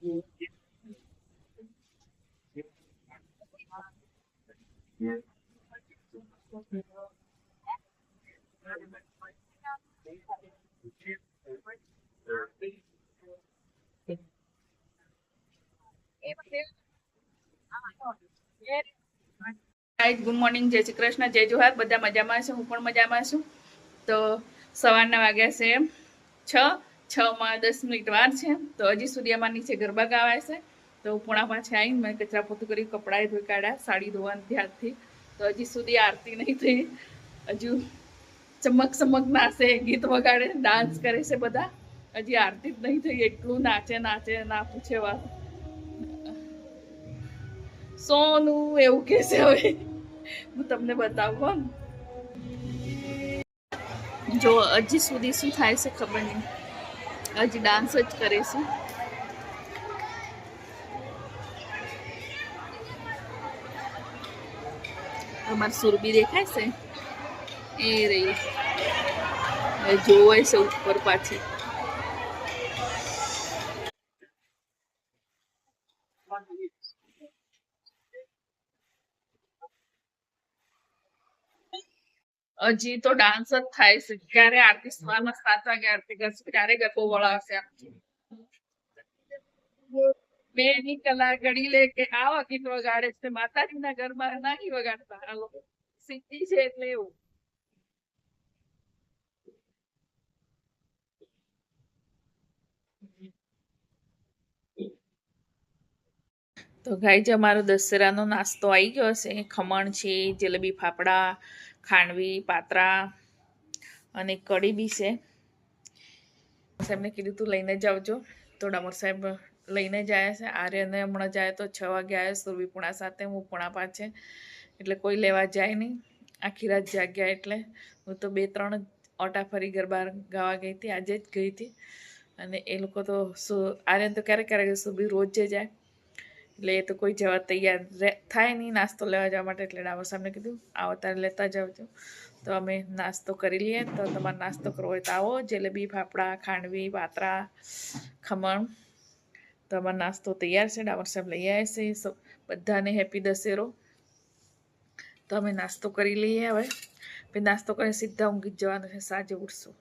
Good morning, જય શ્રી કૃષ્ણ, જય જોહાર. બધા મજામાં છે, હું પણ મજામાં છું. તો સવારના વાગ્યા છે 6:10 વાર છે. તો હજી સુધી અમારા નીચે ગરબા ગાવાય છે. તો પૂણા પાછા આવીને મેં કચરા પોતું કરી, કપડાં ધોઈ કાઢ્યા, સાડી ધોવાનું ધ્યાનથી. તો હજી સુધી આરતી નહીં થઈ. હજુ ચમક ચમક નાચે, ગીત વગાડે, ડાન્સ કરે છે બધા. હજી આરતી જ નહીં થઈ, એટલું નાચે નાચે, ના પૂછે વાત. સોનું એવું કે છે. હવે હું તમને બતાવું જો હજી સુધી શું થાય છે ખબર નહીં. હજી ડાન્સ જ કરે છે. અમારી સુરભી દેખાય છે એ રહી, જોવે છે ઉપર પાછી. હજી તો ડાન્સ જ થાય છે. ક્યારે આરતી સવારમાં 7 વાગે આરતી કરશે, ક્યારે ગરબો વળાવશે. બે ની કલા ઘડી લે કે આવા ગીત વગાડે છે. માતાજીના ઘરમાં નહીં વગાડતા આ લોકો, સિદ્ધિ છે એટલે એવું. તો ગાઈ જે અમારો દશેરાનો નાસ્તો આવી ગયો છે. ખમણ છે, જલેબી ફાફડા, ખાંડવી, પાત્રા અને કઢી બી છે. સાહેબને કીધું તું લઈને જ આવજો, તો ડામોર સાહેબ લઈને જ આવ્યા છે. આર્યને હમણાં જાય તો 6 વાગે આવ્યા, સુરભી પૂણા સાથે, હું પૂણા પાંચે, એટલે કોઈ લેવા જાય નહીં. આખી રાત જાગ્યા એટલે હું તો 2-3 ઓટા ફરી ગરબા ગાવા ગઈ હતી, આજે જ ગઈ હતી. અને એ લોકો તો આર્યન તો ક્યારેક ક્યારેક, સુરભી રોજ જાય, એટલે એ તો કોઈ જવા તૈયાર થાય નહીં નાસ્તો લેવા જવા માટે. એટલે ડામોર સાહેબને કીધું આવો ત્યારે લેતા જાવજો. તો અમે નાસ્તો કરી લઈએ. તો તમારે નાસ્તો કરવો હોય તો આવો. જલેબી ફાફડા, ખાંડવી, પાત્રા, ખમણ, તો અમારો નાસ્તો તૈયાર છે. ડામોર સાહેબ લઈ આવ્યા છે. બધાને હેપી દશેરો. તો અમે નાસ્તો કરી લઈએ. હવે નાસ્તો કરીને સીધા ઊંઘી જ જવાનું છે, સાંજે ઉઠશું.